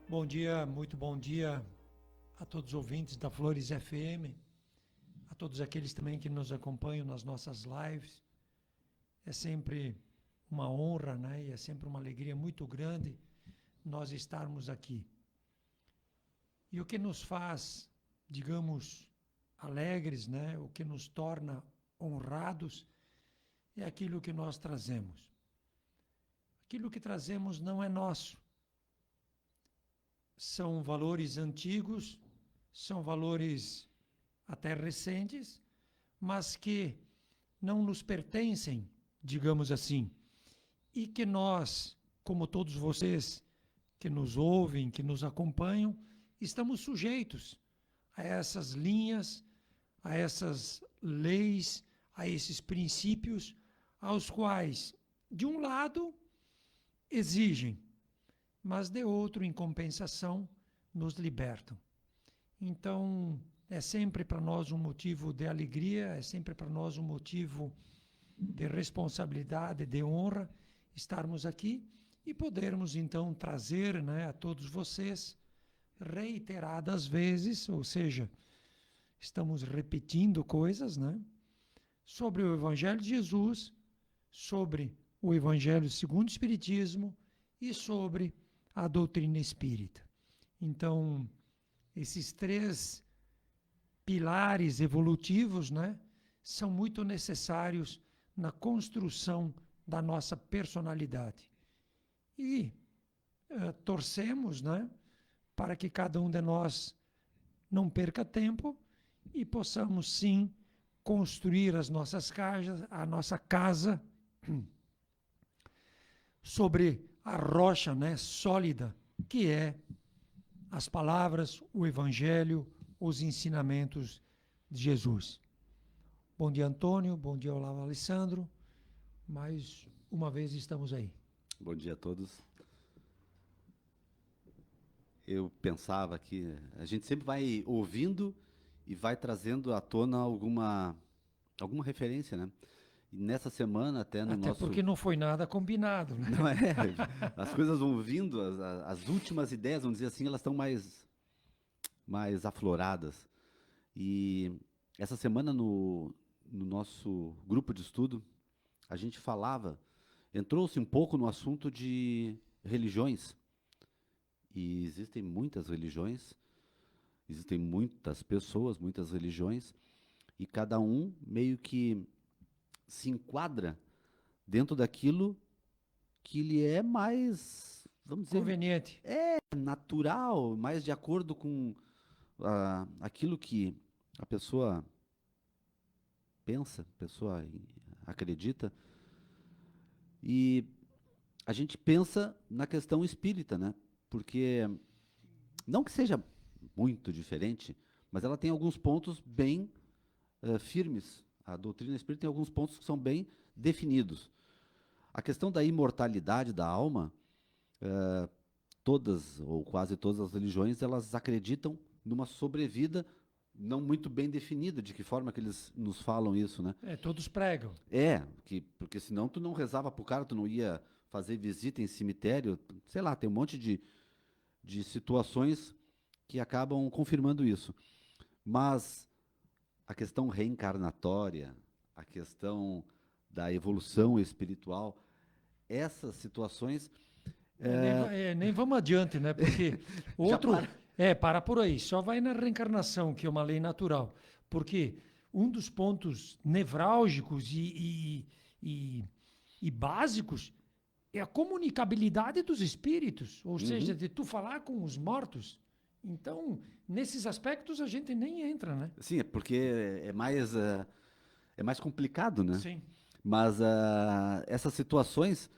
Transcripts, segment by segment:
Bom dia, muito bom dia a todos os ouvintes da Flores FM, a todos aqueles também que nos acompanham nas nossas lives. É sempre uma honra, né? E é sempre uma alegria muito grande nós estarmos aqui. E o que nos faz, digamos, alegres, né? O que nos torna honrados é aquilo que nós trazemos. Aquilo que trazemos não é nosso. São valores antigos, são valores até recentes, mas que não nos pertencem, digamos assim, e que nós, como todos vocês que nos ouvem, que nos acompanham, estamos sujeitos a essas linhas, a essas leis, a esses princípios, aos quais, de um lado, exigem, mas de outro, em compensação, nos libertam. Então, é sempre para nós um motivo de alegria, é sempre para nós um motivo de responsabilidade, de honra, estarmos aqui e podermos, então, trazer, né, a todos vocês, reiteradas vezes, ou seja, estamos repetindo coisas, né, sobre o Evangelho de Jesus, sobre o Evangelho segundo o Espiritismo e sobre a doutrina espírita. Então, esses três pilares evolutivos, né, são muito necessários na construção da nossa personalidade. E torcemos, né, para que cada um de nós não perca tempo e possamos, sim, construir as nossas casas, a nossa casa sobre a rocha, né, sólida, que é as palavras, o Evangelho, os ensinamentos de Jesus. Bom dia, Antônio. Bom dia, Olavo Alessandro. Mais uma vez estamos aí. Bom dia a todos. Eu pensava que a gente sempre vai ouvindo e vai trazendo à tona alguma referência, né? E nessa semana até no Até nosso porque não foi nada combinado, né? não é, as coisas vão vindo, as últimas ideias, vamos dizer assim, elas estão mais afloradas. E essa semana no nosso grupo de estudo, a gente entrou-se um pouco no assunto de religiões. E existem muitas religiões, existem muitas pessoas, muitas religiões, e cada um meio que se enquadra dentro daquilo que lhe é mais, vamos dizer, Conveniente. natural, mais de acordo com aquilo que a pessoa pensa, a pessoa acredita. E a gente pensa na questão espírita, né? Porque não que seja muito diferente, mas ela tem alguns pontos bem firmes. A doutrina espírita tem alguns pontos que são bem definidos. A questão da imortalidade da alma, todas ou quase todas as religiões, elas acreditam numa sobrevida não muito bem definida. De que forma que eles nos falam isso, né? Todos pregam. Porque senão tu não rezava pro cara, tu não ia fazer visita em cemitério, sei lá, tem um monte de situações que acabam confirmando isso. Mas a questão reencarnatória, a questão da evolução espiritual, essas situações. Nem vamos adiante, né? Porque Já outro. para. Para por aí. Só vai na reencarnação, que é uma lei natural. Porque um dos pontos nevrálgicos e básicos é a comunicabilidade dos espíritos, ou seja, de tu falar com os mortos. Então, nesses aspectos a gente nem entra, né? Sim, é porque é mais complicado, né? Sim. Mas essas situações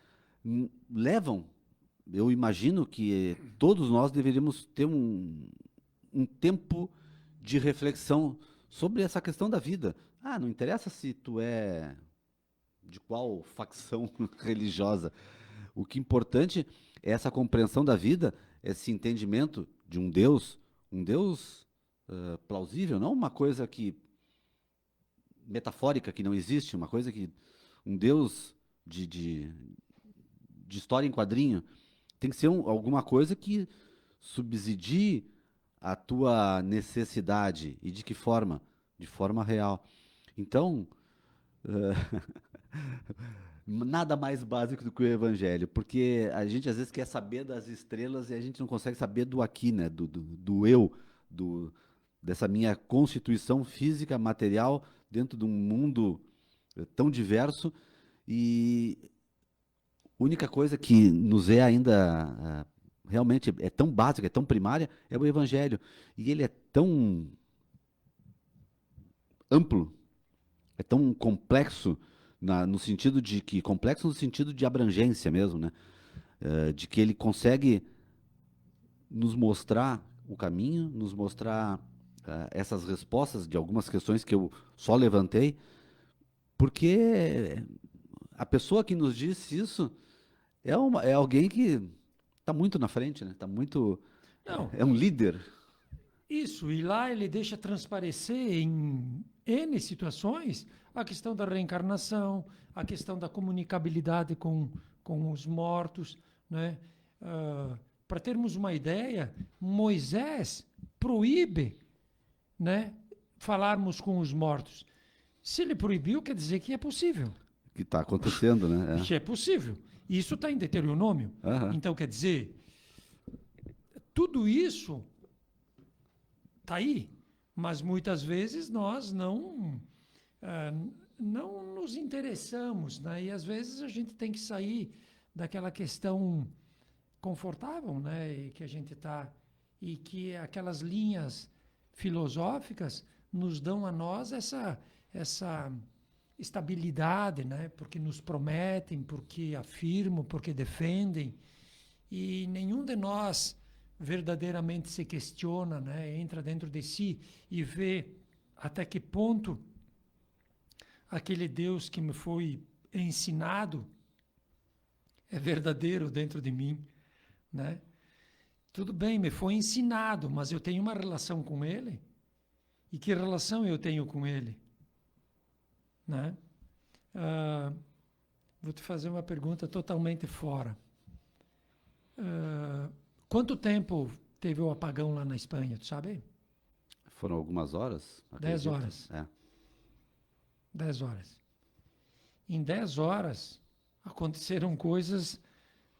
levam, eu imagino que todos nós deveríamos ter um tempo de reflexão sobre essa questão da vida. Ah, não interessa se tu é de qual facção religiosa. O que é importante é essa compreensão da vida, esse entendimento de um Deus plausível, não uma coisa que metafórica que não existe, uma coisa que um Deus de história em quadrinho tem que ser alguma coisa que subsidie a tua necessidade. E de que forma? De forma real. Então, nada mais básico do que o evangelho, porque a gente às vezes quer saber das estrelas e a gente não consegue saber do aqui, né? Do eu, do, dessa minha constituição física, material, dentro de um mundo tão diverso. E a única coisa que nos é ainda realmente é tão básica, é tão primária, é o evangelho. E ele é tão amplo, é tão complexo, no sentido de que, complexo no sentido de abrangência mesmo, né? De que ele consegue nos mostrar o caminho, nos mostrar essas respostas de algumas questões que eu só levantei, porque a pessoa que nos disse isso é alguém que está muito na frente, né? Tá muito, Não, é um líder. isso, e lá ele deixa transparecer em N situações a questão da reencarnação, a questão da comunicabilidade com os mortos, né? Para termos uma ideia, Moisés proíbe, né, falarmos com os mortos. Se ele proibiu, quer dizer que é possível. Que está acontecendo, né? Que é possível. Isso está em Deuteronômio. Aham. Então, quer dizer, tudo isso está aí, mas muitas vezes nós não nos interessamos, né? E às vezes a gente tem que sair daquela questão confortável, né? E que a gente está, e que aquelas linhas filosóficas nos dão a nós essa estabilidade, né? Porque nos prometem, porque afirmam, porque defendem, e nenhum de nós verdadeiramente se questiona, né? Entra dentro de si e vê até que ponto aquele Deus que me foi ensinado é verdadeiro dentro de mim, né? Tudo bem, me foi ensinado, mas eu tenho uma relação com ele? E que relação eu tenho com ele? Né? Vou te fazer uma pergunta totalmente fora. Quanto tempo teve o apagão lá na Espanha, tu sabe? Foram algumas horas? 10 acredito. horas. É. 10 horas. Em 10 horas aconteceram coisas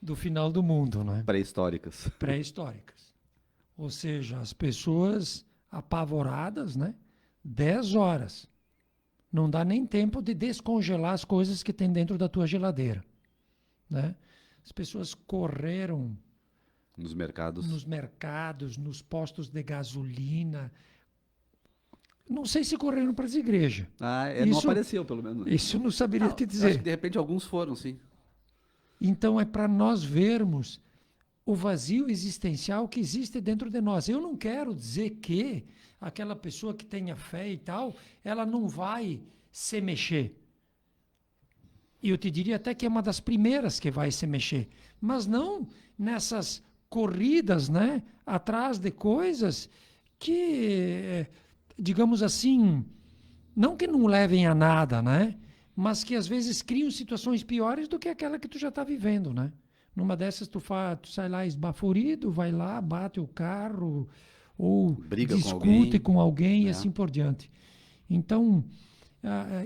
do final do mundo, né? Pré-históricas. Pré-históricas. Ou seja, as pessoas apavoradas, né? 10 horas. Não dá nem tempo de descongelar as coisas que tem dentro da tua geladeira, né? As pessoas correram Nos mercados, nos postos de gasolina. Não sei se correram para as igrejas. Não apareceu, pelo menos. Isso eu não saberia te dizer. Acho que de repente alguns foram, sim. Então é para nós vermos o vazio existencial que existe dentro de nós. Eu não quero dizer que aquela pessoa que tenha fé e tal, ela não vai se mexer. E eu te diria até que é uma das primeiras que vai se mexer. Mas não nessas corridas, né, atrás de coisas que, digamos assim, não que não levem a nada, né? Mas que às vezes criam situações piores do que aquela que tu já está vivendo, né? Numa dessas tu sai lá esbaforido, vai lá, bate o carro, ou Briga discute com alguém e É. assim por diante. Então,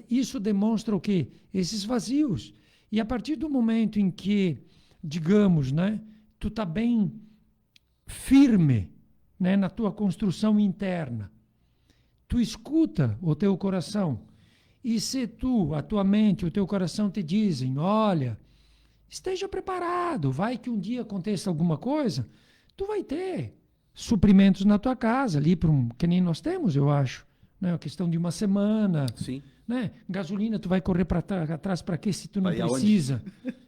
isso demonstra o quê? Esses vazios. E a partir do momento em que, digamos, né, tu está bem firme, né, na tua construção interna, tu escuta o teu coração. E se a tua mente, o teu coração te dizem, olha, esteja preparado, vai que um dia aconteça alguma coisa, tu vai ter suprimentos na tua casa, ali, que nem nós temos, eu acho. Né? A questão de uma semana. Sim. Né? Gasolina, tu vai correr para atrás para quê se tu não Vai precisa?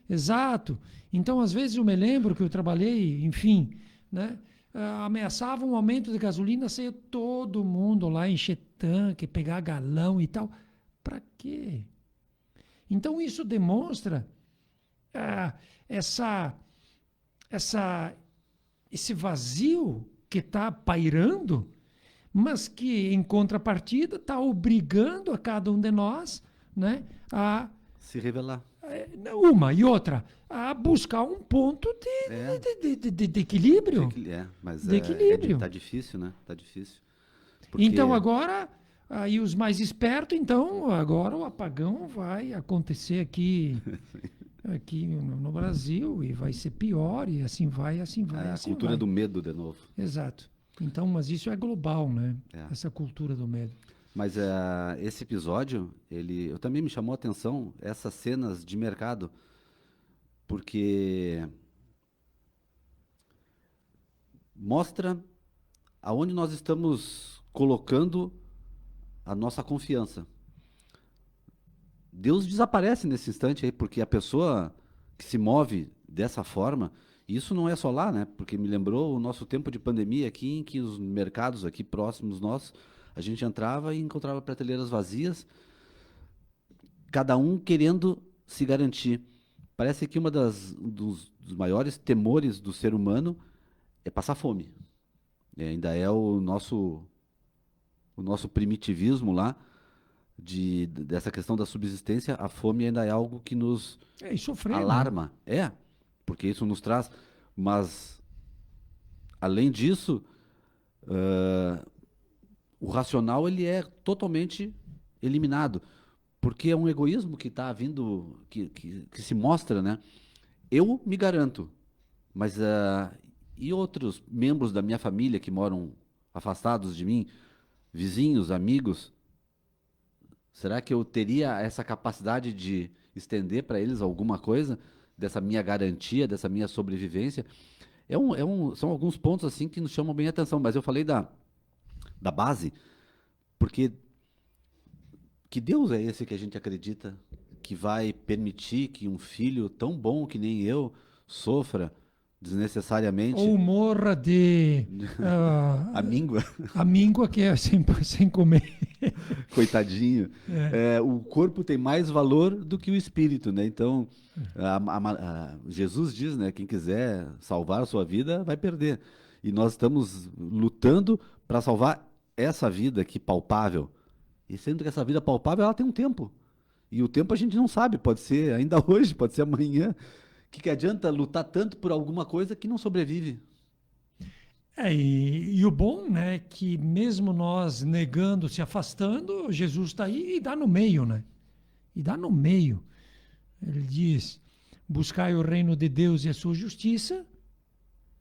Exato. Então, às vezes, eu me lembro que eu trabalhei, enfim, né? Ameaçavam um aumento de gasolina, saía todo mundo lá encher tanque, pegar galão e tal. Para quê? Então, isso demonstra esse vazio que está pairando, mas que, em contrapartida, está obrigando a cada um de nós, né, a Se revelar. uma e outra. a buscar um ponto É. de equilíbrio. Mas De equilíbrio. tá difícil, né? Tá difícil. Então agora, aí os mais espertos, então agora o apagão vai acontecer aqui no Brasil e vai ser pior e assim vai, assim vai, a assim cultura vai. do medo de novo. Exato. Então, mas isso é global, né? É. Essa cultura do medo. Mas esse episódio, eu também me chamou a atenção essas cenas de mercado, porque mostra aonde nós estamos colocando a nossa confiança. Deus desaparece nesse instante aí, porque a pessoa que se move dessa forma, e isso não é só lá, né? Porque me lembrou o nosso tempo de pandemia aqui, em que os mercados aqui próximos nossos, a gente entrava e encontrava prateleiras vazias, cada um querendo se garantir. Parece que dos maiores temores do ser humano é passar fome. Ainda é o nosso primitivismo lá, dessa questão da subsistência, a fome ainda é algo que nos E sofrer, né? alarma. Porque isso nos traz. Mas, além disso, o racional ele é totalmente eliminado. Porque é um egoísmo que está vindo, que se mostra, né? Eu me garanto, mas e outros membros da minha família que moram afastados de mim, vizinhos, amigos, será que eu teria essa capacidade de estender para eles alguma coisa dessa minha garantia, dessa minha sobrevivência? São alguns pontos assim que nos chamam bem a atenção, mas eu falei da base, porque que Deus é esse que a gente acredita que vai permitir que um filho tão bom que nem eu sofra desnecessariamente? Ou morra de A míngua, a míngua que é sem comer. coitadinho. O corpo tem mais valor do que o espírito, né? Então, Jesus diz, né? Quem quiser salvar a sua vida, vai perder. E nós estamos lutando para salvar essa vida aqui palpável. E sendo que essa vida palpável, ela tem um tempo. E o tempo a gente não sabe, pode ser ainda hoje, pode ser amanhã. Que adianta lutar tanto por alguma coisa que não sobrevive? E o bom, né, que mesmo nós negando, se afastando, Jesus está aí e dá no meio, né? E dá no meio. Ele diz, buscai o reino de Deus e a sua justiça,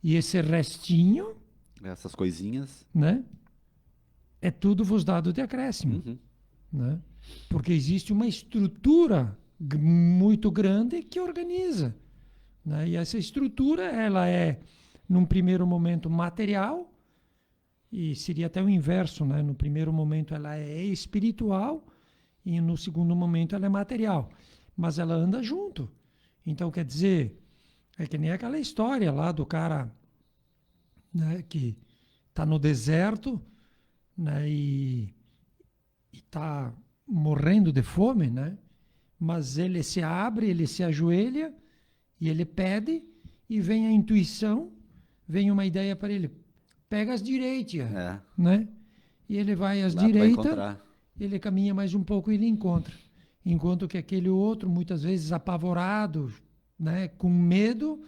e esse restinho, essas coisinhas, né, é tudo vos dado de acréscimo. Uhum. Né? Porque existe uma estrutura muito grande que organiza. Né? E essa estrutura, ela é, num primeiro momento, material, e seria até o inverso, né? No primeiro momento ela é espiritual, e no segundo momento ela é material. Mas ela anda junto. Então, quer dizer, é que nem aquela história lá do cara, né, que está no deserto, né, e está morrendo de fome, né? Mas ele se abre, ele se ajoelha, e ele pede, e vem a intuição, vem uma ideia para ele. Pega as direitas, né? E ele vai às direitas, ele caminha mais um pouco e ele encontra. Enquanto que aquele outro, muitas vezes apavorado, né, com medo,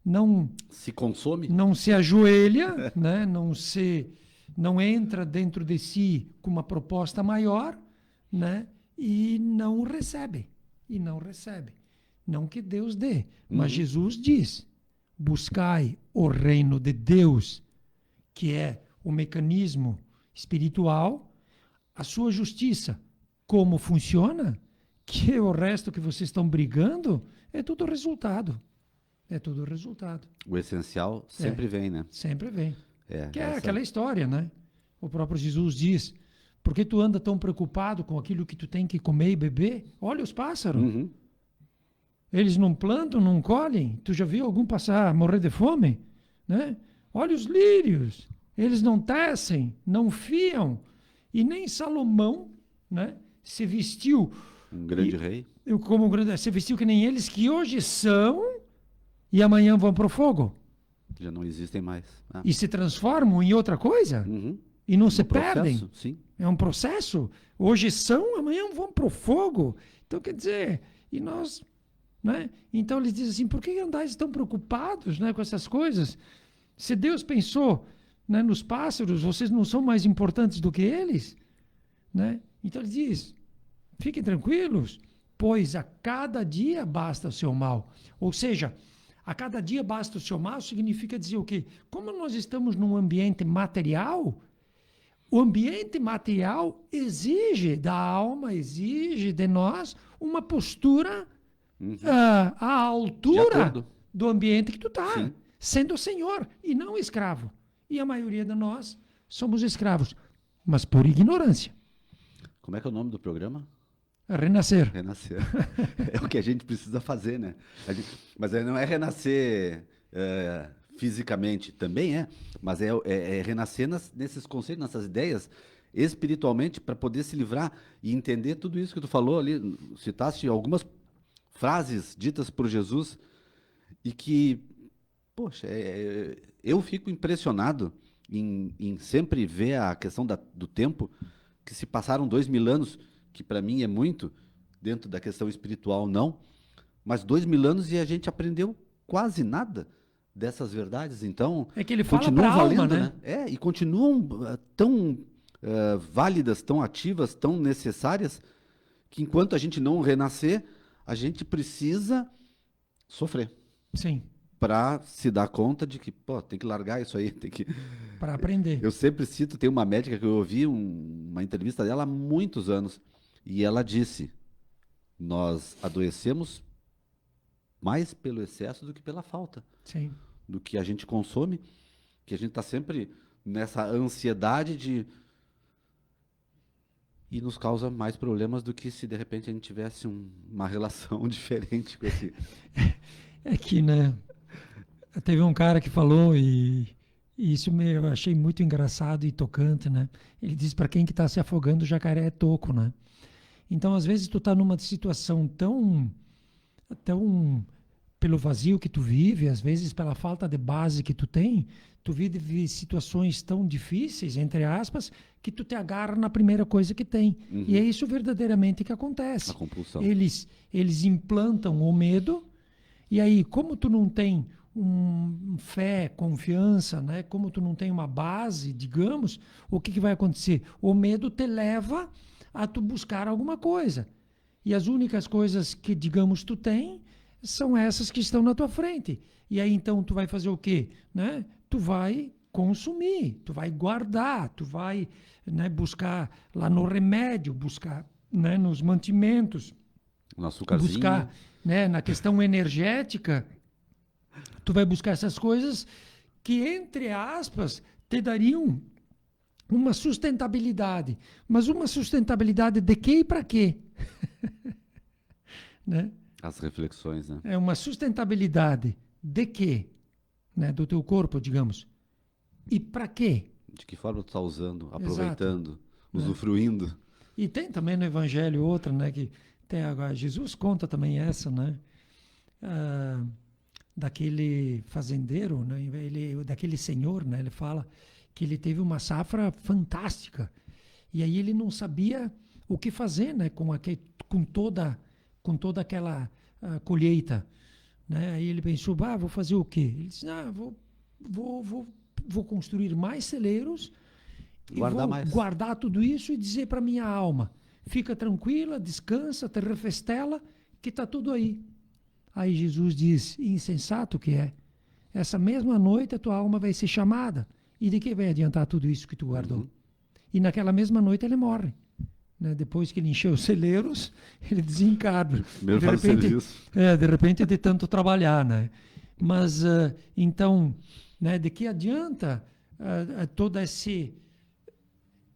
não se consome, não se ajoelha, né, não entra dentro de si com uma proposta maior, né, e não recebe. Não que Deus dê, mas Jesus diz, buscai o reino de Deus, que é o mecanismo espiritual, a sua justiça. Como funciona? Que o resto que vocês estão brigando é tudo resultado. É tudo resultado. O essencial sempre vem, né? Sempre vem. Que é aquela história, né? O próprio Jesus diz, por que tu anda tão preocupado com aquilo que tu tem que comer e beber? Olha os pássaros. Uhum. Eles não plantam, não colhem. Tu já viu algum passar, morrer de fome? Né? Olha os lírios. Eles não tecem, não fiam. E nem Salomão, né, se vestiu... Um grande rei. Se vestiu que nem eles, que hoje são e amanhã vão para o fogo. Já não existem mais. E se transformam em outra coisa. Uhum. E não se perdem. Sim. É um processo. Hoje são, amanhã vão para o fogo. Então, quer dizer, e nós né? Então eles dizem assim, por que andais tão preocupados, né, com essas coisas? Se Deus pensou, né, nos pássaros, vocês não são mais importantes do que eles? Né? Então ele diz, fiquem tranquilos, pois a cada dia basta o seu mal. Ou seja, a cada dia basta o seu mal significa dizer o quê? Como nós estamos num ambiente material, o ambiente material exige da alma, exige de nós uma postura à altura do ambiente que tu está, sendo o senhor e não escravo. E a maioria de nós somos escravos, mas por ignorância. Como é que é o nome do programa? Renascer. Renascer. É o que a gente precisa fazer, né? Mas não é renascer fisicamente, também mas é renascer nesses conceitos, nessas ideias, espiritualmente, para poder se livrar e entender tudo isso que tu falou ali. Citaste algumas frases ditas por Jesus e que, poxa, eu fico impressionado em sempre ver a questão do tempo, que se passaram 2000 anos, que para mim é muito, dentro da questão espiritual não, mas 2000 anos e a gente aprendeu quase nada dessas verdades, então... É que ele fala para a alma, né? E continuam tão válidas, tão ativas, tão necessárias, que enquanto a gente não renascer, a gente precisa sofrer. Sim. Para se dar conta de que, tem que largar isso aí, tem que... Para aprender. Eu sempre cito, tem uma médica que eu ouvi uma entrevista dela há muitos anos, e ela disse, nós adoecemos mais pelo excesso do que pela falta. Sim. Do que a gente consome, que a gente está sempre nessa ansiedade e nos causa mais problemas do que se de repente a gente tivesse uma relação diferente com esse... É que, né, teve um cara que falou e isso eu achei muito engraçado e tocante, né? Ele diz, para quem que está se afogando, o jacaré é toco, né? Então, às vezes, tu está numa situação tão pelo vazio que tu vive, às vezes pela falta de base que tu tem, tu vive situações tão difíceis, entre aspas, que tu te agarra na primeira coisa que tem. E é isso verdadeiramente que acontece. A compulsão. Eles implantam o medo, e aí, como tu não tem fé, confiança, né? Como tu não tem uma base, digamos, o que vai acontecer? O medo te leva a tu buscar alguma coisa. E as únicas coisas que, digamos, tu tem são essas que estão na tua frente. E aí, então, tu vai fazer o quê? Né? Tu vai consumir, tu vai guardar, tu vai, né, buscar lá no remédio, buscar, né, nos mantimentos, no açúcarzinho, buscar, né, na questão energética, tu vai buscar essas coisas que, entre aspas, te dariam uma sustentabilidade. Mas uma sustentabilidade de quê e para quê? Né? As reflexões, né? É uma sustentabilidade de quê? Né? Do teu corpo, digamos. E para quê? De que forma tu está usando, aproveitando, Exato. usufruindo. E tem também no Evangelho outra, né? Que tem agora, Jesus conta também essa, né? Daquele fazendeiro, né? Daquele senhor, né? Ele fala que ele teve uma safra fantástica. E aí ele não sabia o que fazer, né? Com toda aquela colheita. Né? Aí ele pensou, vou fazer o quê? Ele disse, vou construir mais celeiros e vou guardar tudo isso e dizer para minha alma, fica tranquila, descansa, te refestela, que está tudo aí. Aí Jesus diz, insensato que é, essa mesma noite a tua alma vai ser chamada. E de que vai adiantar tudo isso que tu guardou? E naquela mesma noite ele morre. Né? Depois que ele encheu os celeiros, ele desencarna. De repente, de tanto trabalhar. Né? Mas, então, né, de que adianta todo esse...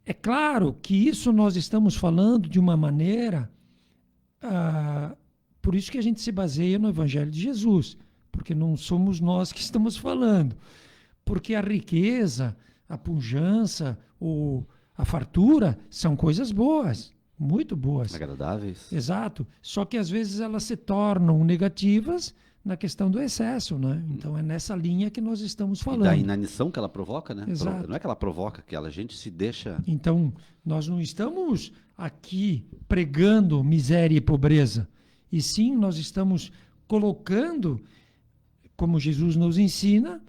É claro que isso nós estamos falando de uma maneira... por isso que a gente se baseia no Evangelho de Jesus. Porque não somos nós que estamos falando. Porque a riqueza, a pujança, a fartura são coisas boas, muito boas. Agradáveis. Exato. Só que às vezes elas se tornam negativas na questão do excesso, né? Então é nessa linha que nós estamos falando. E da inanição que ela provoca, né? Exato. Não é que ela provoca, que a gente se deixa... Então, nós não estamos aqui pregando miséria e pobreza. E sim, nós estamos colocando, como Jesus nos ensina,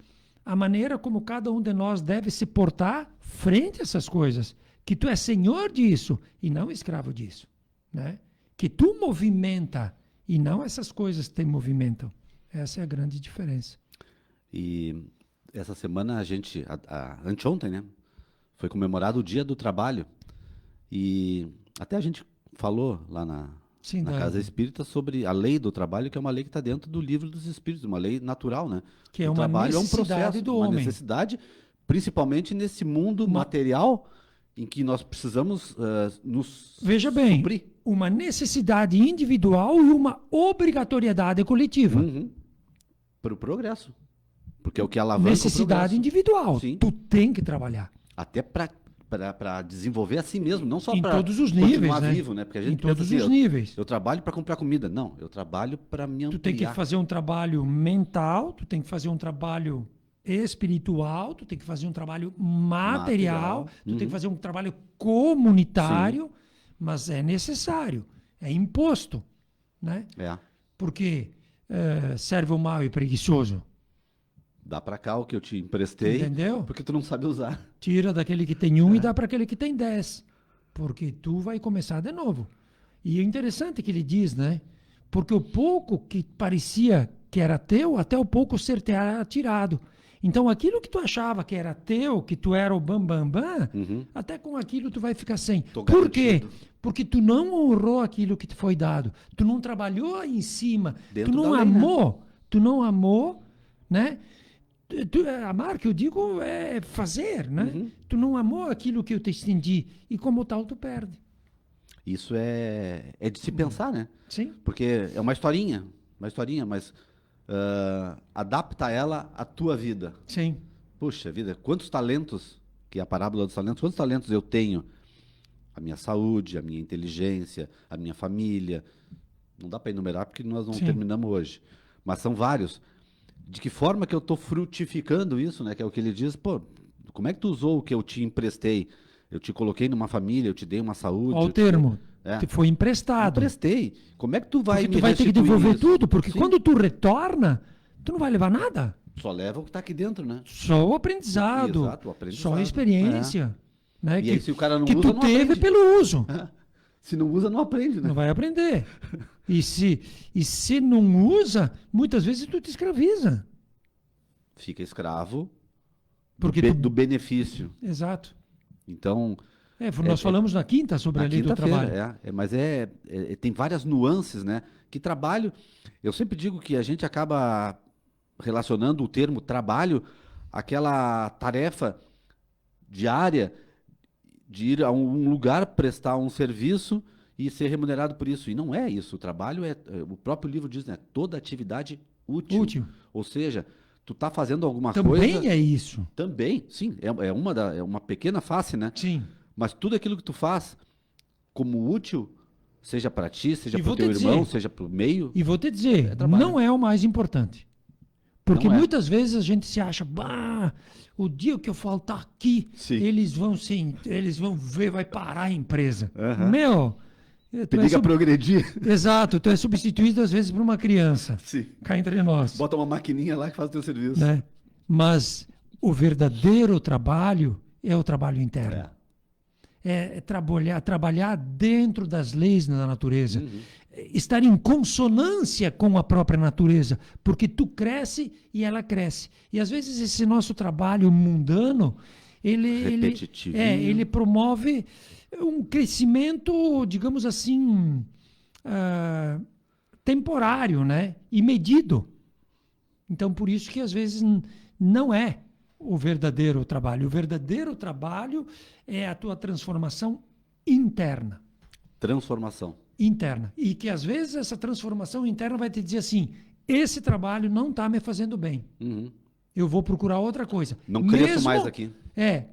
a maneira como cada um de nós deve se portar frente a essas coisas. Que tu és senhor disso e não escravo disso. Né? Que tu movimenta e não essas coisas te movimentam. Essa é a grande diferença. E essa semana anteontem, né? Foi comemorado o Dia do Trabalho. E até a gente falou lá na Casa Espírita sobre a lei do trabalho, que é uma lei que está dentro do Livro dos Espíritos, uma lei natural, né? Que é o uma trabalho necessidade é um processo, do uma homem. necessidade, principalmente nesse mundo material em que nós precisamos nos Veja bem, suprir. Uma necessidade individual e uma obrigatoriedade coletiva. Para o progresso. Porque é o que alavanca necessidade o progresso. individual. Sim. Tu tem que trabalhar. Até para desenvolver a si mesmo, não só Em para todos os níveis, continuar né? vivo, né? Porque a gente Em pensa todos assim, os níveis. Eu trabalho para comprar comida. Não, eu trabalho para me ampliar. Tu tem que fazer um trabalho mental, tu tem que fazer um trabalho espiritual, tu tem que fazer um trabalho material, tu tem que fazer um trabalho comunitário, mas é necessário, é imposto, né? É. Porque serve o mal e preguiçoso. Dá para cá o que eu te emprestei, Entendeu? porque tu não sabe usar. Tira daquele que tem 1 e dá para aquele que tem 10. Porque tu vai começar de novo. E é interessante que ele diz, né? Porque o pouco que parecia que era teu, até o pouco ser te era tirado. Então aquilo que tu achava que era teu, que tu era o bam, até com aquilo tu vai ficar sem. Por quê? Porque tu não honrou aquilo que te foi dado. Tu não trabalhou em cima. Dentro tu não da lei, amou. né? Tu não amou, né? Amar, que eu digo, é fazer, né? Tu não amou aquilo que eu te estendi. E como tal, tu perde. Isso é de se pensar, né? Sim. Porque é uma historinha, mas adapta ela à tua vida. Sim. Puxa vida, quantos talentos, que é a parábola dos talentos, quantos talentos eu tenho? A minha saúde, a minha inteligência, a minha família. Não dá para enumerar porque nós não terminamos hoje. Mas são vários. De que forma que eu estou frutificando isso, né? Que é o que ele diz, pô, como é que tu usou o que eu te emprestei? Eu te coloquei numa família, eu te dei uma saúde. Olha o termo. Te foi emprestado. Emprestei. Como é que tu vai porque tu vai ter que devolver tudo, porque quando tu retorna, tu não vai levar nada. Só leva o que está aqui dentro, né? Só o aprendizado. Exato, o aprendizado. Só a experiência. Né? E aí, se o cara não que usa, tu não teve aprende. pelo uso. Se não usa, não aprende, né? Não vai aprender. E se não usa, muitas vezes tu te escraviza. Fica escravo Porque do benefício. Exato. Então... nós falamos na quinta sobre a lei do trabalho. Mas tem várias nuances, né? Que trabalho... Eu sempre digo que a gente acaba relacionando o termo trabalho àquela tarefa diária de ir a um lugar, prestar um serviço e ser remunerado por isso. E não é isso. O trabalho o próprio livro diz, né? Toda atividade útil. Ou seja, tu tá fazendo alguma coisa... Também é isso. Também, sim. É uma pequena face, né? Sim. Mas tudo aquilo que tu faz como útil, seja para ti, seja para o teu irmão, seja para o meio... E vou te dizer, não é o mais importante. Porque muitas vezes a gente se acha, o dia que eu faltar aqui, eles vão ver, vai parar a empresa. Meu... Periga progredir. Exato, tu é substituído às vezes por uma criança. Sim. Cá entre nós. Bota uma maquininha lá que faz o teu serviço. Né? Mas o verdadeiro trabalho é o trabalho interno. É trabalhar dentro das leis da natureza. Estar em consonância com a própria natureza. Porque tu cresce e ela cresce. E às vezes esse nosso trabalho mundano, ele promove um crescimento, digamos assim, temporário, né? E medido. Então, por isso que às vezes não é o verdadeiro trabalho. O verdadeiro trabalho é a tua transformação interna. Transformação. Interna. E que às vezes essa transformação interna vai te dizer assim, esse trabalho não está me fazendo bem. Eu vou procurar outra coisa. Não cresço mais aqui.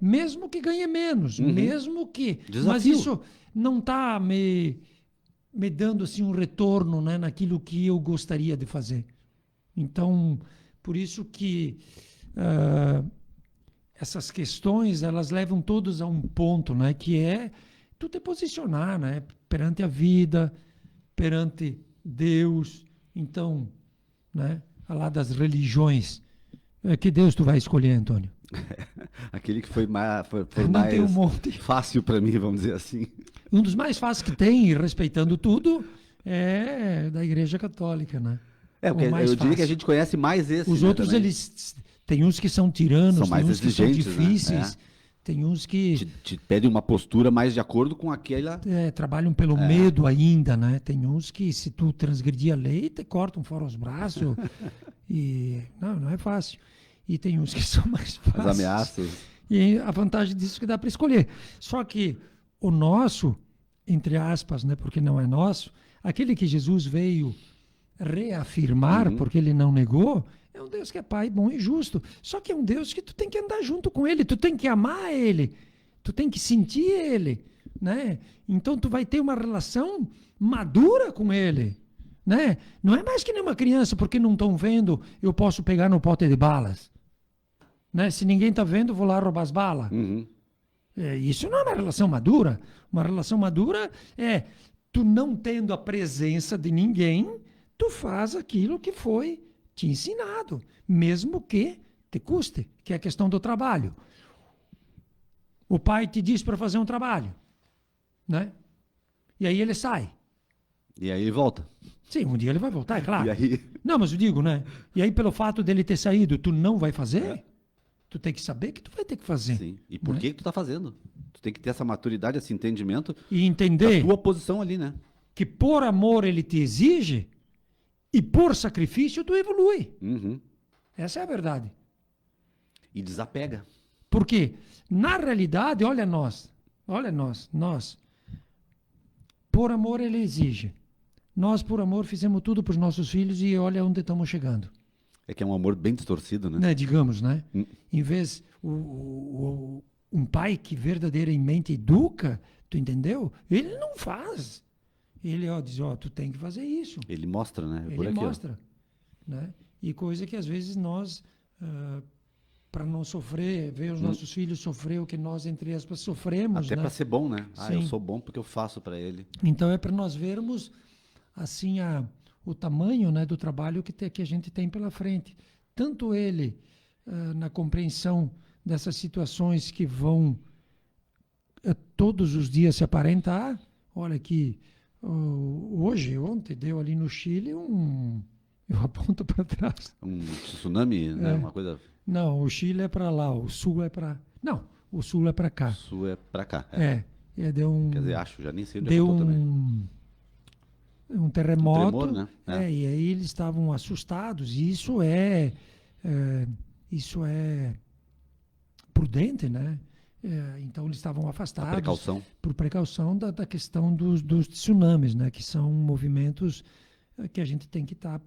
Mesmo que ganhe menos, mesmo que... Desafio. Mas isso não está me dando assim, um retorno, né, naquilo que eu gostaria de fazer. Então, por isso que essas questões, elas levam todos a um ponto, né, que é tu te posicionar, né, perante a vida, perante Deus. Então, né? Lá das religiões. Que Deus tu vai escolher, Antônio? Aquele que foi mais, foi Não tem um mais monte. fácil para mim, vamos dizer assim. Um dos mais fáceis que tem, respeitando tudo, é da Igreja Católica, né? Porque O mais eu diria que a fácil. gente conhece mais esse, Os né, outros, também. eles tem uns que são tiranos, São mais tem uns que são exigentes, né? difíceis, tem uns que Te pedem uma postura mais de acordo com aquela. trabalham pelo medo ainda, né? Tem uns que, se tu transgredir a lei, te cortam fora os braços. E não é fácil. E tem uns que são mais As fáceis. ameaças. E a vantagem disso é que dá para escolher. Só que o nosso, entre aspas, né, porque não é nosso, aquele que Jesus veio reafirmar, porque ele não negou, é um Deus que é pai, bom e justo. Só que é um Deus que tu tem que andar junto com ele, tu tem que amar ele, tu tem que sentir ele, né? Então tu vai ter uma relação madura com ele, né? Não é mais que nem uma criança, porque não estão vendo, eu posso pegar no pote de balas. Né? Se ninguém está vendo, vou lá roubar as balas. Uhum. Isso não é uma relação madura. Uma relação madura é tu não tendo a presença de ninguém, tu faz aquilo que foi te ensinado, mesmo que te custe, que é a questão do trabalho. O pai te diz para fazer um trabalho, né? E aí ele sai. E aí volta. Sim, um dia ele vai voltar, é claro. E aí. Não, mas eu digo, né? E aí, pelo fato dele ter saído, tu não vai fazer? Tu tem que saber que tu vai ter que fazer. Sim. E por né? que tu tá fazendo? Tu tem que ter essa maturidade, esse entendimento E da entender tua posição ali, né? que por amor ele te exige e por sacrifício tu evolui. Uhum. Essa é a verdade. E desapega. Porque, na realidade, olha nós, por amor ele exige. Nós, por amor, fizemos tudo para os nossos filhos e olha onde estamos chegando. É que é um amor bem distorcido, né? Né? Digamos, né? Em vez, um pai que verdadeiramente educa, tu entendeu? Ele não faz. Ele diz, tu tem que fazer isso. Ele mostra, né? Ele Por aqui, mostra. Né? E coisa que às vezes nós, para não sofrer, ver os nossos filhos sofrer o que nós, entre aspas, sofremos. Até né? para ser bom, né? Eu Sim. sou bom porque eu faço para ele. Então é para nós vermos assim o tamanho, né, do trabalho que a gente tem pela frente. Tanto ele na compreensão dessas situações que vão todos os dias se aparentar. Olha que ontem deu ali no Chile eu aponto para trás. Um tsunami, né? Uma coisa. Não, o Chile é para lá, o Sul é para... Não, o Sul é para cá. O sul é para cá. Deu um... Quer dizer, acho, já nem sei onde deu eu tô também. um terremoto, tremor, né? E aí eles estavam assustados, e isso é prudente, né? Então eles estavam afastados Precaução. por precaução da questão dos tsunamis, né? Que são movimentos que a gente tem que estar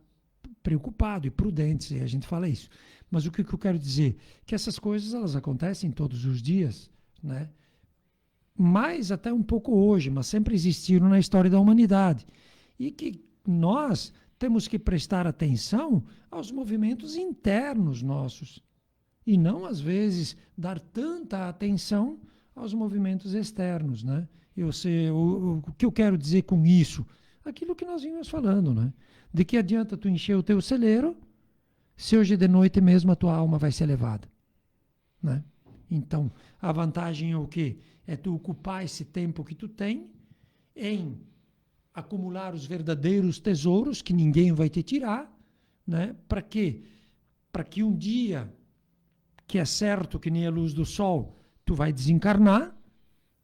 preocupado e prudente, e a gente fala isso. Mas o que eu quero dizer? Que essas coisas elas acontecem todos os dias, né? Mais até um pouco hoje, mas sempre existiram na história da humanidade. E que nós temos que prestar atenção aos movimentos internos nossos. E não, às vezes, dar tanta atenção aos movimentos externos, né? O que eu quero dizer com isso? Aquilo que nós vimos falando, né? De que adianta tu encher o teu celeiro se hoje de noite mesmo a tua alma vai ser levada, né? Então, a vantagem é o quê? É tu ocupar esse tempo que tu tem em acumular os verdadeiros tesouros que ninguém vai te tirar, né? Para quê? Para que um dia, que é certo que nem a luz do sol, tu vai desencarnar,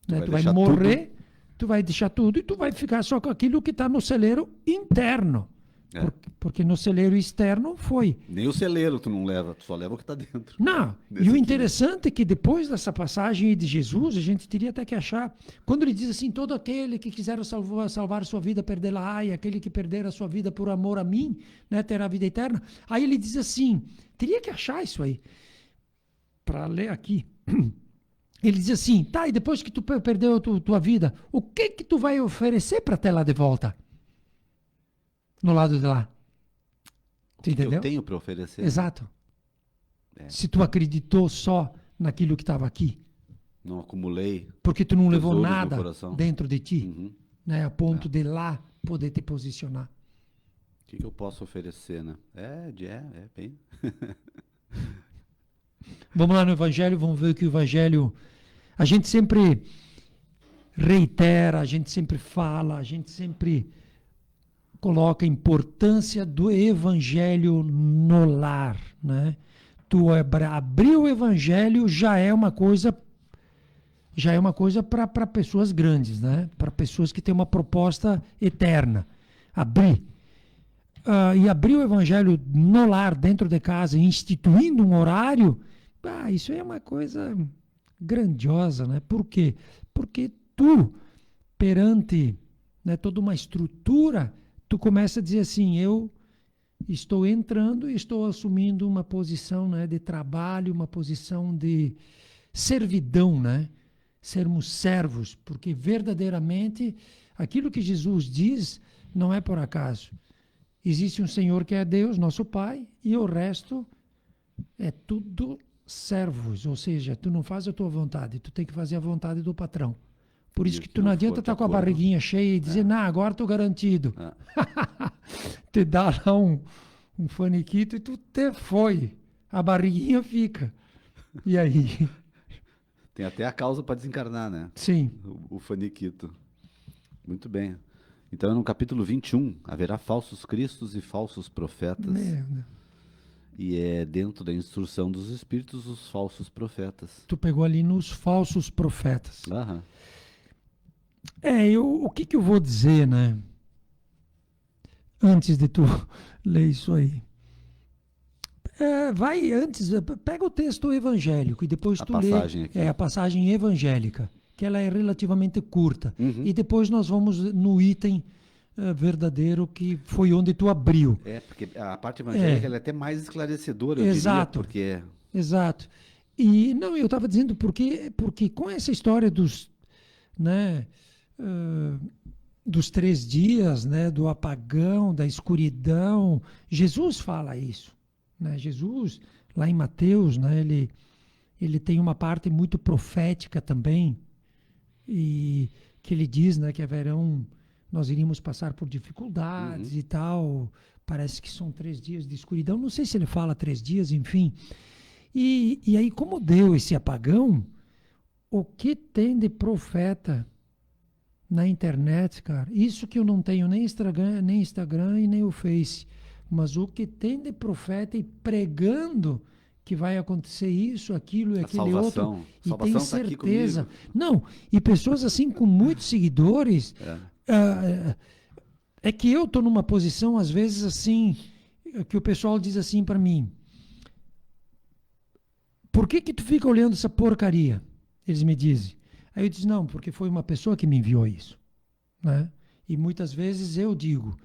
né? Tu vai morrer, tu vai deixar tudo e tu vai ficar só com aquilo que está no celeiro interno. Porque no celeiro externo foi. Nem o celeiro tu não leva, tu só leva o que está dentro. Não, e o interessante é que depois dessa passagem de Jesus, a gente teria até que achar, quando ele diz assim, todo aquele que quiser salvar sua vida, perdê-la, e aquele que perder a sua vida por amor a mim, né, terá a vida eterna. Aí ele diz assim, teria que achar isso aí, para ler aqui. Ele diz assim, tá, e depois que tu perdeu a tua vida, o que tu vai oferecer para ter lá de volta? No lado de lá. Tu entendeu? Eu tenho para oferecer. Exato. Se tu acreditou só naquilo que estava aqui. Não acumulei. Porque tu não levou tesouros no nada coração. dentro de ti. Uhum. Né, a ponto de lá poder te posicionar. que eu posso oferecer, né? É bem. Vamos lá no Evangelho, vamos ver que o Evangelho, a gente sempre reitera, a gente sempre fala, a gente sempre coloca a importância do Evangelho no lar, né? Tu abrir o Evangelho já é uma coisa para pessoas grandes, né? Para pessoas que têm uma proposta eterna. Abrir. E abrir o Evangelho no lar, dentro de casa, instituindo um horário, isso é uma coisa grandiosa, né? Por quê? Porque tu, perante, né, toda uma estrutura, tu começa a dizer assim, eu estou entrando e estou assumindo uma posição, né, de trabalho, uma posição de servidão, né? Sermos servos, porque verdadeiramente aquilo que Jesus diz não é por acaso. Existe um Senhor que é Deus, nosso Pai, e o resto é tudo servos, ou seja, tu não faz a tua vontade, tu tem que fazer a vontade do patrão. Por isso que tu não adianta estar com a barriguinha cheia e dizer, não, agora estou garantido. Te dá lá um faniquito e tu te foi. A barriguinha fica. E aí? Tem até a causa para desencarnar, né? Sim. O faniquito. Muito bem. Então, no capítulo 21, haverá falsos cristos e falsos profetas. E é dentro da instrução dos espíritos os falsos profetas. Tu pegou ali nos falsos profetas. Aham. O que eu vou dizer, né? Antes de tu ler isso aí. Pega o texto evangélico e depois tu lê a passagem evangélica, que ela é relativamente curta. Uhum. E depois nós vamos no item verdadeiro, que foi onde tu abriu. Porque a parte evangélica ela é até mais esclarecedora, eu Exato. diria, porque... Exato. E não, eu estava dizendo porque com essa história dos, né, dos 3 dias, né, do apagão, da escuridão, Jesus fala isso. Né? Jesus, lá em Mateus, né, ele tem uma parte muito profética também, e que ele diz, né, que nós iríamos passar por dificuldades e tal, parece que são 3 dias de escuridão, não sei se ele fala 3 dias, enfim. E aí, como deu esse apagão, o que tem de profeta na internet, cara? Isso que eu não tenho nem Instagram e nem o Face. Mas o que tem de profeta e pregando que vai acontecer isso, aquilo e aquele outro. E tem certeza. Não, e pessoas assim com muitos seguidores. É que eu estou numa posição, às vezes, assim, que o pessoal diz assim para mim: por que tu fica olhando essa porcaria? Eles me dizem. Aí eu disse, não, porque foi uma pessoa que me enviou isso. Né? E muitas vezes eu digo,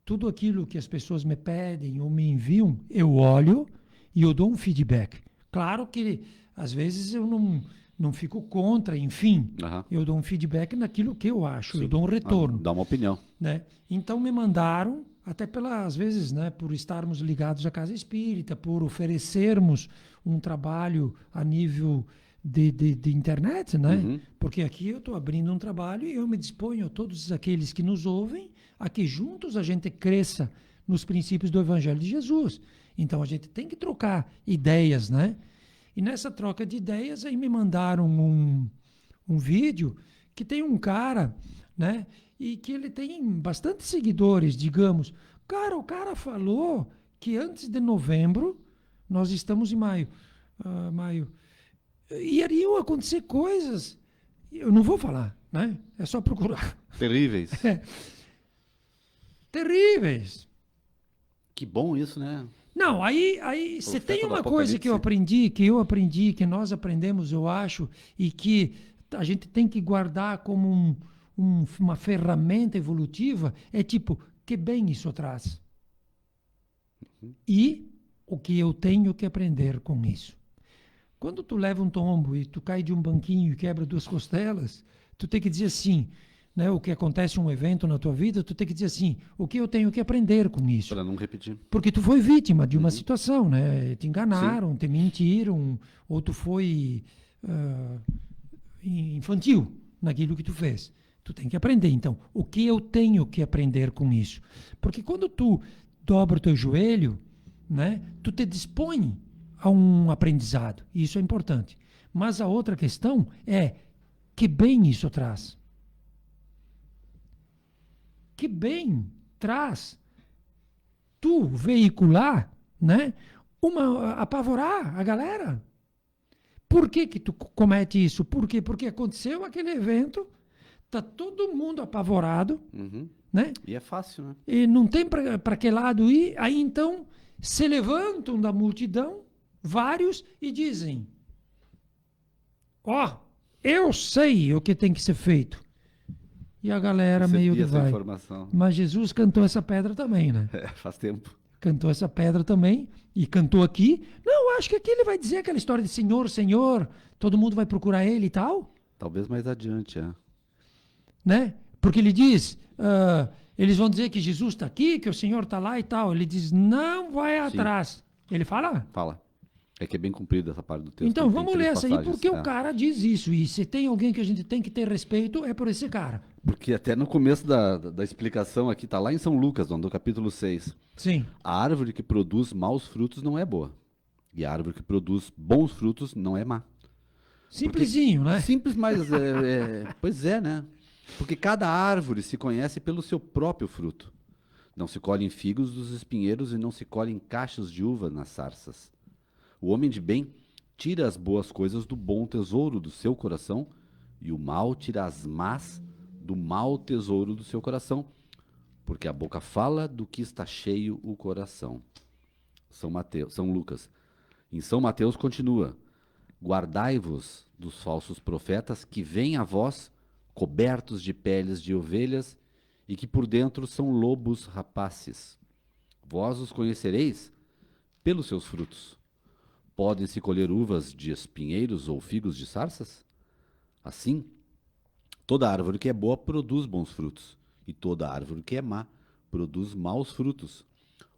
tudo aquilo que as pessoas me pedem ou me enviam, eu olho e eu dou um feedback. Claro que às vezes eu não fico contra, enfim, eu dou um feedback naquilo que eu acho, eu dou um retorno. Dá uma opinião. Né? Então me mandaram, até às vezes, né, por estarmos ligados à Casa Espírita, por oferecermos um trabalho a nível de internet, né? Porque aqui eu estou abrindo um trabalho e eu me disponho a todos aqueles que nos ouvem a que juntos a gente cresça nos princípios do Evangelho de Jesus. Então a gente tem que trocar ideias, né? E nessa troca de ideias aí me mandaram um vídeo que tem um cara, né? E que ele tem bastante seguidores, digamos. Cara, o cara falou que antes de novembro, nós estamos em maio, iriam acontecer coisas, eu não vou falar, né? É só procurar. Terríveis. Terríveis. Que bom isso, né? Não, aí você tem uma coisa que eu aprendi, que nós aprendemos, eu acho, e que a gente tem que guardar como uma ferramenta evolutiva, é tipo, que bem isso traz. E o que eu tenho que aprender com isso. Quando tu leva um tombo e tu cai de um banquinho e quebra 2 costelas, tu tem que dizer assim, né, o que acontece um evento na tua vida, tu tem que dizer assim, o que eu tenho que aprender com isso? Para não repetir. Porque tu foi vítima de uma situação, né? Te enganaram, te mentiram, ou tu foi infantil naquilo que tu fez. Tu tem que aprender. Então, o que eu tenho que aprender com isso? Porque quando tu dobra o teu joelho, né, tu te dispõe a um aprendizado. E isso é importante. Mas a outra questão é que bem isso traz. Que bem traz tu veicular, né, apavorar a galera. Por que que tu comete isso? Por quê? Porque aconteceu aquele evento, tá todo mundo apavorado, né? E é fácil, né? E não tem para que lado ir. Aí então se levantam da multidão vários e dizem: ó, eu sei o que tem que ser feito. E a galera meio do vai. Informação. Mas Jesus cantou essa pedra também, né? Faz tempo. Cantou essa pedra também e cantou aqui. Não, acho que aqui ele vai dizer aquela história de Senhor, Senhor, todo mundo vai procurar ele e tal. Talvez mais adiante, Né? Porque ele diz, eles vão dizer que Jesus está aqui, que o Senhor está lá e tal. Ele diz, não vai atrás. Ele fala? Fala. É que é bem comprido essa parte do texto. Então, vamos ler essa aí, passagens, porque o cara diz isso. E se tem alguém que a gente tem que ter respeito, é por esse cara. Porque até no começo da explicação aqui, tá lá em São Lucas, no capítulo 6. Sim. A árvore que produz maus frutos não é boa. E a árvore que produz bons frutos não é má. Simplesinho, né? Simples, mas pois é, né? Porque cada árvore se conhece pelo seu próprio fruto. Não se colhem figos dos espinheiros e não se colhem cachos de uva nas sarças. O homem de bem tira as boas coisas do bom tesouro do seu coração, e o mal tira as más do mau tesouro do seu coração, porque a boca fala do que está cheio o coração. São Lucas. Em São Mateus continua: guardai-vos dos falsos profetas que vêm a vós cobertos de peles de ovelhas e que por dentro são lobos rapaces. Vós os conhecereis pelos seus frutos. Podem-se colher uvas de espinheiros ou figos de sarças? Assim, toda árvore que é boa produz bons frutos, e toda árvore que é má produz maus frutos.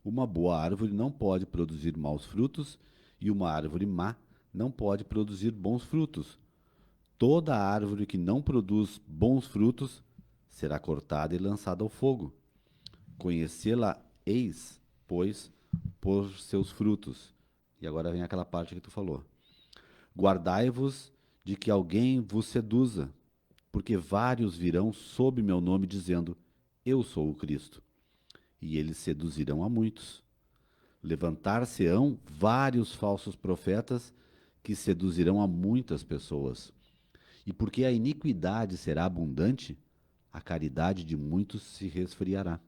Uma boa árvore não pode produzir maus frutos, e uma árvore má não pode produzir bons frutos. Toda árvore que não produz bons frutos será cortada e lançada ao fogo. Conhecê-la-eis, pois, por seus frutos. E agora vem aquela parte que tu falou. Guardai-vos de que alguém vos seduza, porque vários virão sob meu nome dizendo, eu sou o Cristo. E eles seduzirão a muitos. Levantar-se-ão vários falsos profetas que seduzirão a muitas pessoas. E porque a iniquidade será abundante, a caridade de muitos se resfriará.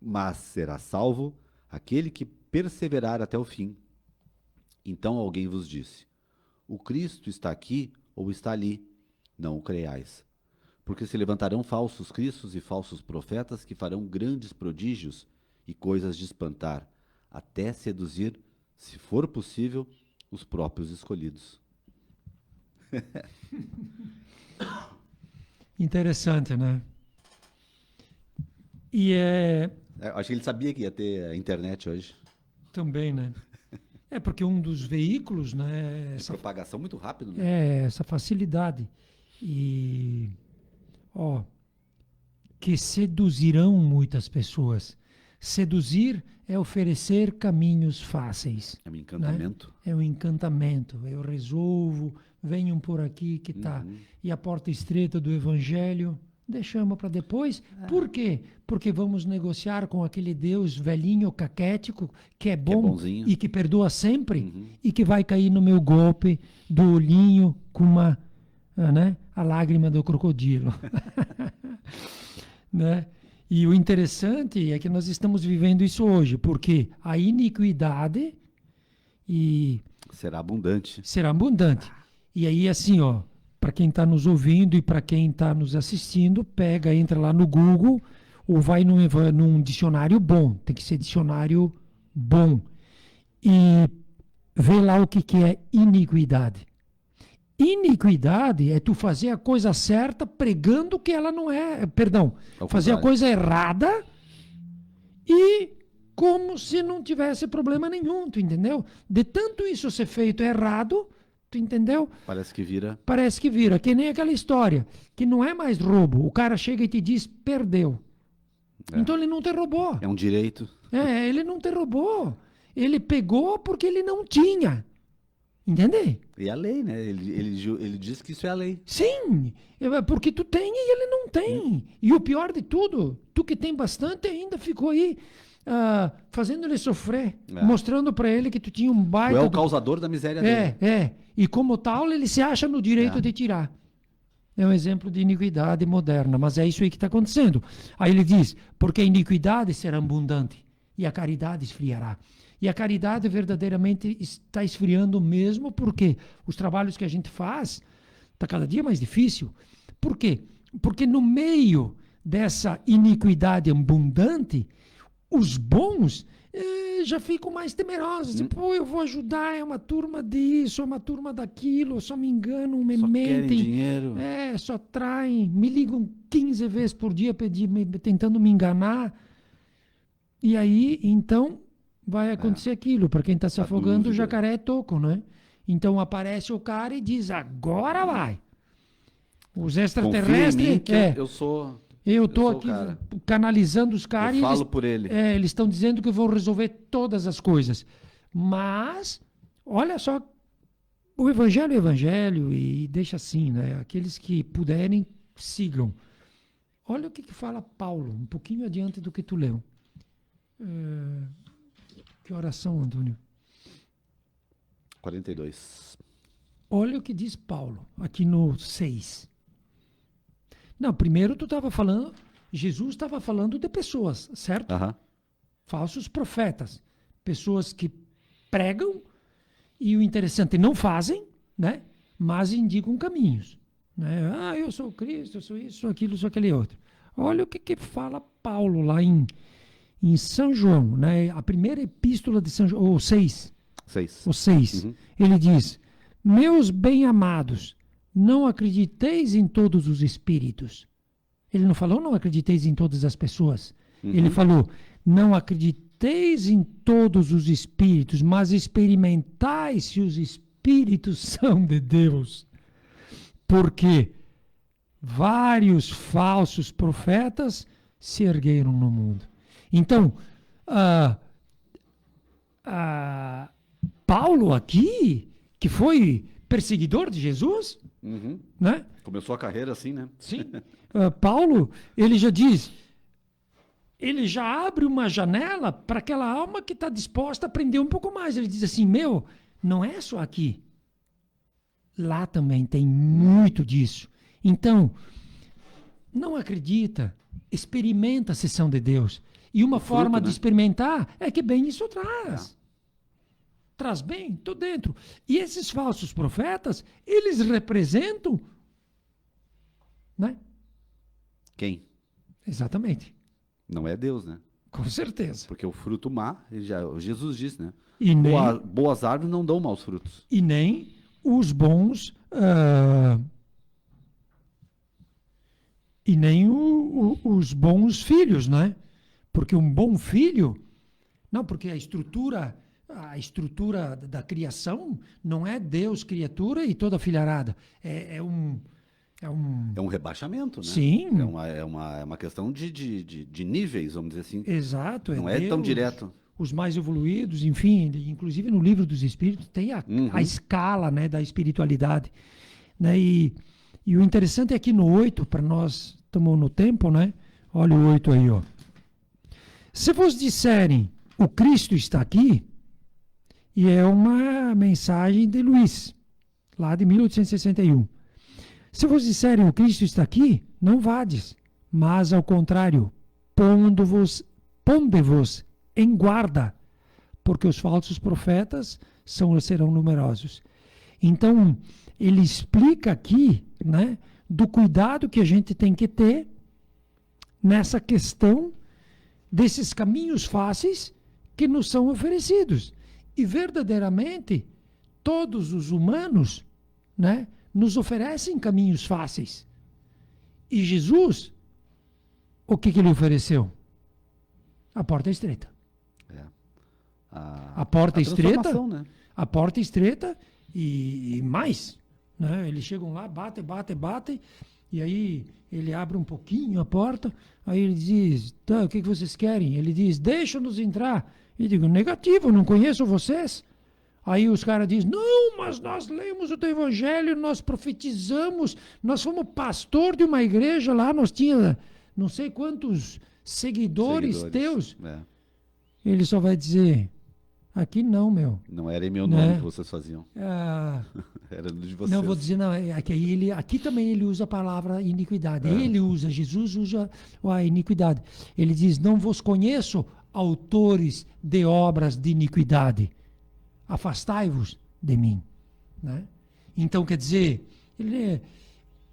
Mas será salvo aquele que perseverar até o fim. Então alguém vos disse, o Cristo está aqui ou está ali, não o creiais. Porque se levantarão falsos cristos e falsos profetas que farão grandes prodígios e coisas de espantar, até seduzir, se for possível, os próprios escolhidos. Interessante, né? E acho que ele sabia que ia ter a internet hoje. também, né? É porque um dos veículos, né? De propagação muito rápido, né? É essa facilidade. E, que seduzirão muitas pessoas. Seduzir é oferecer caminhos fáceis. É um encantamento. Né? É um encantamento. Eu resolvo, venham por aqui que tá. E a porta estreita do evangelho deixamos para depois. Por quê? Porque vamos negociar com aquele Deus velhinho, caquético, que é bom e que perdoa sempre e que vai cair no meu golpe do olhinho com uma, né, a lágrima do crocodilo. Né? E o interessante é que nós estamos vivendo isso hoje, porque a iniquidade será abundante. Será abundante. E aí, assim, para quem está nos ouvindo e para quem está nos assistindo, entra lá no Google ou vai num dicionário bom. Tem que ser dicionário bom. E vê lá o que é iniquidade. Iniquidade é tu fazer a coisa certa pregando que ela não é. Perdão, fazer a coisa errada e como se não tivesse problema nenhum, tu entendeu? De tanto isso ser feito errado, Tu entendeu? Parece que vira. Parece que vira. Que nem aquela história, que não é mais roubo. O cara chega e te diz, perdeu. É. Então ele não te roubou. É um direito. Ele não te roubou. Ele pegou porque ele não tinha. Entende? E a lei, né? Ele diz que isso é a lei. Sim, porque tu tem e ele não tem. E o pior de tudo, tu que tem bastante ainda ficou aí fazendo ele sofrer, mostrando para ele que tu tinha um Tu baita... é o causador da miséria dele. E como tal, ele se acha no direito de tirar. É um exemplo de iniquidade moderna, mas é isso aí que está acontecendo. Aí ele diz, porque a iniquidade será abundante e a caridade esfriará. E a caridade verdadeiramente está esfriando mesmo porque os trabalhos que a gente faz está cada dia mais difícil. Por quê? Porque no meio dessa iniquidade abundante, os bons já ficam mais temerosos. Tipo, eu vou ajudar, é uma turma disso, é uma turma daquilo, só me enganam, me Só mentem. querem dinheiro. Só traem, me ligam 15 vezes por dia tentando me enganar. E aí, então, vai acontecer aquilo. Para quem está se afogando, o jacaré é toco, né? Então aparece o cara e diz, agora vai. Os extraterrestres... Confia em mim que eu sou... Eu estou aqui canalizando os caras. Eu falo por ele. Eles estão dizendo que eu vou resolver todas as coisas. Mas, olha só, o evangelho é evangelho e deixa assim, né? Aqueles que puderem, sigam. Olha o que fala Paulo, um pouquinho adiante do que tu leu. Que oração, Antônio? 42. Olha o que diz Paulo, aqui no 6. Não, primeiro tu estava falando, Jesus estava falando de pessoas, certo? Falsos profetas. Pessoas que pregam e o interessante, não fazem, né? Mas indicam caminhos. Né? Eu sou Cristo, eu sou isso, sou aquilo, sou aquele outro. Olha o que fala Paulo lá em São João, né? A primeira epístola de São João, o 6. O 6. Ele diz, meus bem-amados, não acrediteis em todos os espíritos. Ele não falou não acrediteis em todas as pessoas. Ele falou, não acrediteis em todos os espíritos, mas experimentai se os espíritos são de Deus. Porque vários falsos profetas se ergueram no mundo. Então, Paulo aqui, que foi perseguidor de Jesus, né? Começou a carreira assim, né? Sim. Paulo, ele já diz, ele já abre uma janela para aquela alma que está disposta a aprender um pouco mais. Ele diz assim, não é só aqui. Lá também tem muito disso. Então, não acredita, experimenta a sessão de Deus. E uma forma de experimentar é que bem isso traz. Traz bem, estou dentro. E esses falsos profetas, eles representam, né? Quem? Exatamente. Não é Deus, né? Com certeza. Porque o fruto má, Jesus disse, né? E nem, boas árvores não dão maus frutos. E nem os bons... e nem os bons filhos, né? Porque um bom filho... Não, porque a estrutura da criação não é Deus, criatura e toda a filharada. É um rebaixamento, né? Sim. É uma questão de níveis, vamos dizer assim. Exato. Não é Deus, tão direto. Os mais evoluídos, enfim, inclusive no livro dos Espíritos tem a escala, né, da espiritualidade. Né? E o interessante é que no 8, para nós estamos no tempo, né? Olha o 8 aí, ó. Se vos disserem o Cristo está aqui, e é uma mensagem de Luís, lá de 1861. Se vos disserem o Cristo está aqui, não vades, mas ao contrário, ponde-vos em guarda, porque os falsos profetas serão numerosos. Então, ele explica aqui, né, do cuidado que a gente tem que ter nessa questão desses caminhos fáceis que nos são oferecidos. E verdadeiramente, todos os humanos, né, nos oferecem caminhos fáceis. E Jesus, o que ele ofereceu? A porta estreita. A porta estreita, né? A porta estreita e mais, né? Eles chegam lá, batem, e aí ele abre um pouquinho a porta, aí ele diz, tá, o que vocês querem? Ele diz, deixa-nos entrar. E digo, negativo, não conheço vocês. Aí os caras dizem, não, mas nós lemos o teu evangelho, nós profetizamos, nós fomos pastor de uma igreja lá, nós tinha não sei quantos seguidores teus. É. Ele só vai dizer, aqui não, meu. Não era em meu nome que vocês faziam. Era de vocês. Não, vou dizer, não, aqui também ele usa a palavra iniquidade. Jesus usa a iniquidade. Ele diz, não vos conheço, autores de obras de iniquidade. Afastai-vos de mim. Né? Então, quer dizer, ele é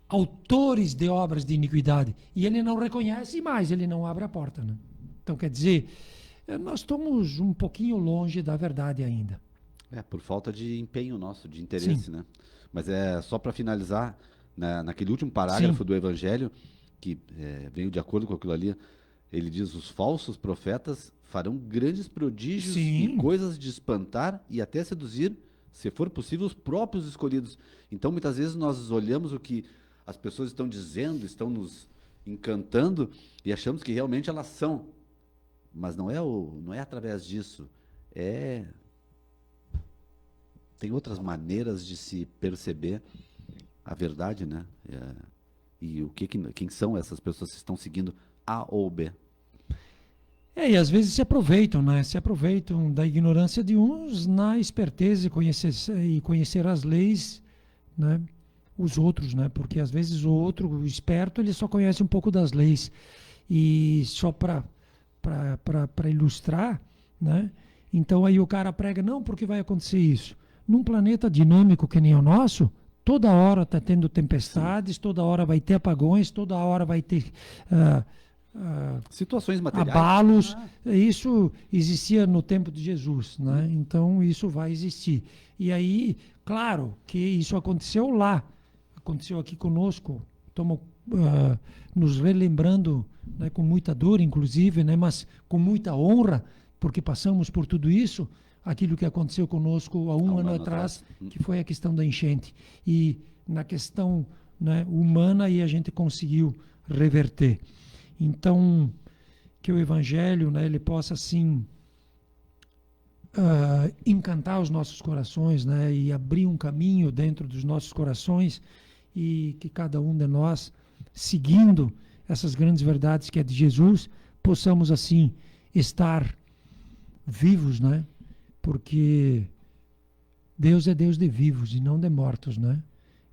autores de obras de iniquidade. E ele não reconhece mais, ele não abre a porta. Né? Então, quer dizer, nós estamos um pouquinho longe da verdade ainda. Por falta de empenho nosso, de interesse, Sim. né? Mas só para finalizar, naquele último parágrafo do Evangelho, que veio de acordo com aquilo ali, ele diz, os falsos profetas farão grandes prodígios e coisas de espantar e até seduzir, se for possível, os próprios escolhidos. Então, muitas vezes, nós olhamos o que as pessoas estão dizendo, estão nos encantando e achamos que realmente elas são. Mas não é através disso. Tem outras maneiras de se perceber a verdade, né? E quem são essas pessoas que estão seguindo A ou B? E às vezes se aproveitam, né? Se aproveitam da ignorância de uns na esperteza e conhecer as leis, né? Os outros, né? Porque às vezes o esperto, ele só conhece um pouco das leis. E só para ilustrar, né? Então aí o cara prega, não, porque vai acontecer isso. Num planeta dinâmico que nem o nosso, toda hora está tendo tempestades, toda hora vai ter apagões, toda hora vai ter situações materiais, abalos. Isso existia no tempo de Jesus, né? Então isso vai existir. E aí, claro que isso aconteceu lá, aconteceu aqui conosco, estamos nos relembrando, né, com muita dor, inclusive, né, mas com muita honra, porque passamos por tudo isso, aquilo que aconteceu conosco há um ano atrás, que foi a questão da enchente. E na questão, né, humana, aí a gente conseguiu reverter. Então, que o Evangelho, né, ele possa, assim, encantar os nossos corações, né, e abrir um caminho dentro dos nossos corações, e que cada um de nós, seguindo essas grandes verdades que é de Jesus, possamos, assim, estar vivos, né? Porque Deus é Deus de vivos e não de mortos, né?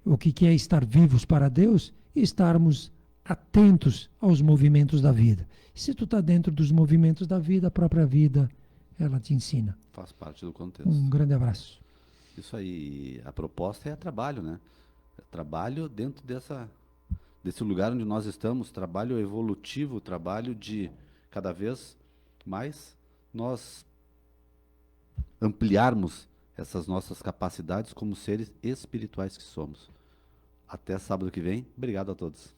O que é estar vivos para Deus? Estarmos atentos aos movimentos da vida. Se tu está dentro dos movimentos da vida, a própria vida, ela te ensina. Faz parte do contexto. Um grande abraço. Isso aí, a proposta é trabalho, né? Trabalho dentro desse lugar onde nós estamos, trabalho evolutivo, trabalho de cada vez mais nós ampliarmos essas nossas capacidades como seres espirituais que somos. Até sábado que vem. Obrigado a todos.